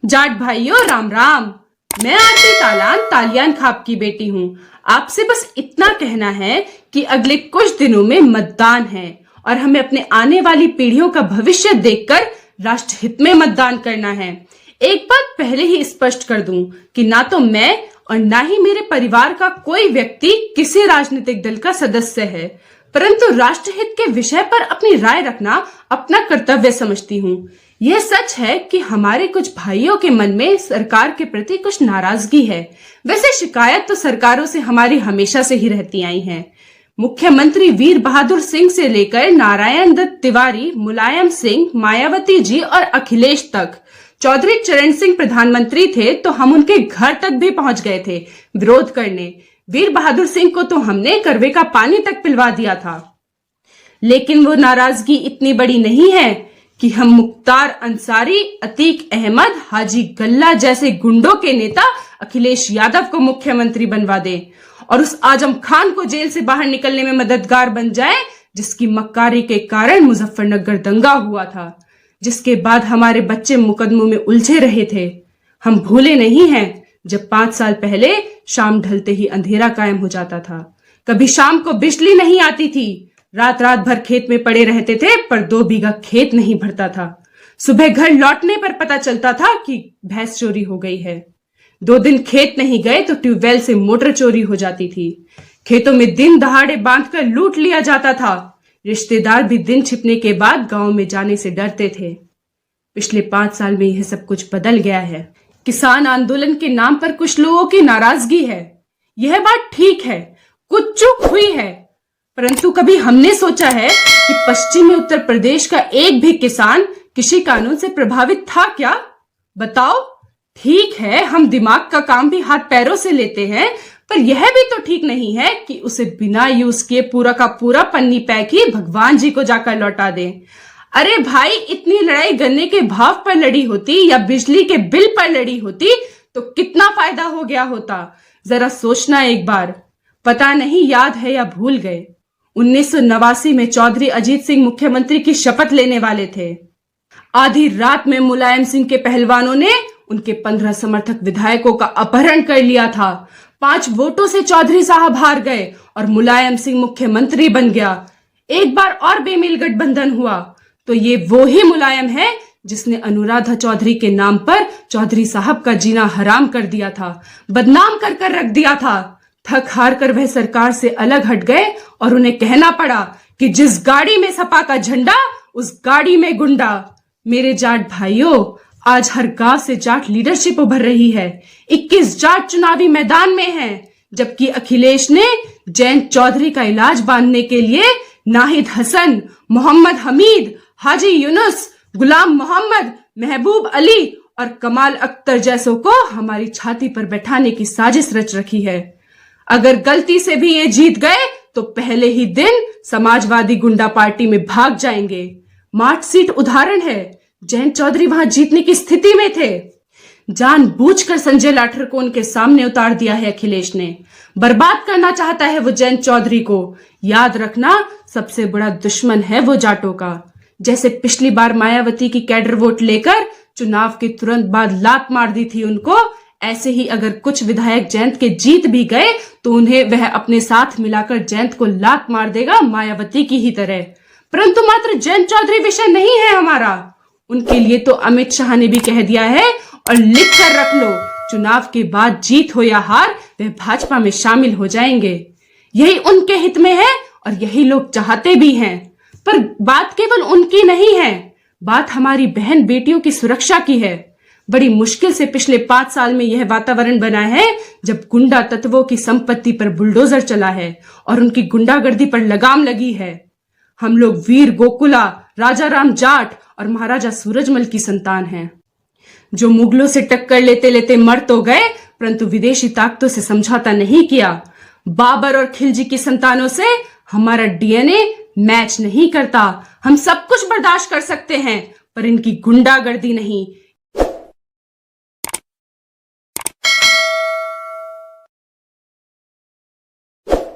जाट भाइयों राम राम। मैं आरती तालान तालियान खाप की बेटी हूँ। आपसे बस इतना कहना है कि अगले कुछ दिनों में मतदान है और हमें अपने आने वाली पीढ़ियों का भविष्य देखकर राष्ट्रहित में मतदान करना है। एक बात पहले ही स्पष्ट कर दूं कि ना तो मैं और ना ही मेरे परिवार का कोई व्यक्ति किसी राजनीतिक दल का सदस्य है, परंतु राष्ट्रहित के विषय पर अपनी राय रखना अपना कर्तव्य समझती हूँ। यह सच है कि हमारे कुछ भाइयों के मन में सरकार के प्रति कुछ नाराजगी है। वैसे शिकायत तो सरकारों से हमारी हमेशा से ही रहती आई है। मुख्यमंत्री वीर बहादुर सिंह से लेकर नारायण दत्त तिवारी, मुलायम सिंह, मायावती जी और अखिलेश तक, चौधरी चरण सिंह प्रधानमंत्री थे तो हम उनके घर तक भी पहुंच गए थे विरोध करने। वीर बहादुर सिंह को तो हमने करवे का पानी तक पिलवा दिया था। लेकिन वो नाराजगी इतनी बड़ी नहीं है कि हम मुख्तार अंसारी, अतीक अहमद, हाजी गल्ला जैसे गुंडों के नेता अखिलेश यादव को मुख्यमंत्री बनवा दें और उस आजम खान को जेल से बाहर निकलने में मददगार बन जाए, जिसकी मक्कारी के कारण मुजफ्फरनगर दंगा हुआ था, जिसके बाद हमारे बच्चे मुकदमों में उलझे रहे थे। हम भूले नहीं हैं जब 5 साल पहले शाम ढलते ही अंधेरा कायम हो जाता था। कभी शाम को बिजली नहीं आती थी, रात रात भर खेत में पड़े रहते थे पर 2 बीघा खेत नहीं भरता था। सुबह घर लौटने पर पता चलता था कि भैंस चोरी हो गई है। 2 दिन खेत नहीं गए तो ट्यूबवेल से मोटर चोरी हो जाती थी। खेतों में दिन दहाड़े बांधकर लूट लिया जाता था। रिश्तेदार भी दिन छिपने के बाद गांव में जाने से डरते थे। पिछले 5 साल में यह सब कुछ बदल गया है। किसान आंदोलन के नाम पर कुछ लोगों की नाराजगी है, यह बात ठीक है, कुछ चूक हुई है, परंतु कभी हमने सोचा है कि पश्चिमी उत्तर प्रदेश का एक भी किसान कृषि कानून से प्रभावित था क्या? बताओ। ठीक है, हम दिमाग का काम भी हाथ पैरों से लेते हैं, पर यह भी तो ठीक नहीं है कि उसे बिना यूज किए पूरा का पूरा पन्नी पैक ही भगवान जी को जाकर लौटा दें। अरे भाई, इतनी लड़ाई गन्ने के भाव पर लड़ी होती या बिजली के बिल पर लड़ी होती तो कितना फायदा हो गया होता। जरा सोचना एक बार। पता नहीं याद है या भूल गए, 1989 में चौधरी अजीत सिंह मुख्यमंत्री की शपथ लेने वाले थे। आधी रात में मुलायम सिंह के पहलवानों ने उनके 15 समर्थक विधायकों का अपहरण कर लिया था। 5 वोटों से चौधरी साहब हार गए और मुलायम सिंह मुख्यमंत्री बन गया। एक बार और बेमेल गठबंधन हुआ तो ये वो ही मुलायम है जिसने अनुराधा चौधरी के नाम पर चौधरी साहब का जीना हराम कर दिया था, बदनाम कर कर रख दिया था। थक हार कर वह सरकार से अलग हट गए और उन्हें कहना पड़ा कि जिस गाड़ी में सपा का झंडा उस गाड़ी में गुंडा। मेरे जाट भाइयों, आज हर गांव से जाट लीडरशिप उभर रही है। 21 जाट चुनावी मैदान में हैं, जबकि अखिलेश ने जयंत चौधरी का इलाज बांधने के लिए नाहिद हसन, मोहम्मद हमीद, हाजी यूनुस, गुलाम मोहम्मद, महबूब अली और कमाल अख्तर जैसों को हमारी छाती पर बैठाने की साजिश रच रखी है। अगर गलती से भी ये जीत गए तो पहले ही दिन समाजवादी गुंडा पार्टी में भाग जाएंगे। मार्च सीट उदाहरण है, जयंत चौधरी वहां जीतने की स्थिति में थे। जानबूझकर संजय लाठर को उनके सामने उतार दिया है अखिलेश ने। बर्बाद करना चाहता है वो जयंत चौधरी को। याद रखना, सबसे बड़ा दुश्मन है वो जाटों का। जैसे पिछली बार मायावती की कैडर वोट लेकर चुनाव के तुरंत बाद लात मार दी थी उनको, ऐसे ही अगर कुछ विधायक जयंत के जीत भी गए तो उन्हें वह अपने साथ मिलाकर जयंत को लात मार देगा, मायावती की ही तरह। परंतु मात्र जयंत चौधरी विषय नहीं है हमारा। उनके लिए तो अमित शाह ने भी कह दिया है और लिख कर रख लो, चुनाव के बाद जीत हो या हार वह भाजपा में शामिल हो जाएंगे। यही उनके हित में है और यही लोग चाहते भी हैं। पर बात केवल उनकी नहीं है, बात हमारी बहन बेटियों की सुरक्षा की है। बड़ी मुश्किल से पिछले 5 साल में यह वातावरण बना है जब गुंडा तत्वों की संपत्ति पर बुलडोजर चला है और उनकी गुंडागर्दी पर लगाम लगी है। हम लोग वीर गोकुला, राजा राम जाट और महाराजा सूरजमल की संतान हैं, जो मुगलों से टक्कर लेते लेते मर तो गए परंतु विदेशी ताकतों से समझौता नहीं किया। बाबर और खिलजी की संतानों से हमारा डीएनए मैच नहीं करता। हम सब कुछ बर्दाश्त कर सकते हैं पर इनकी गुंडागर्दी नहीं,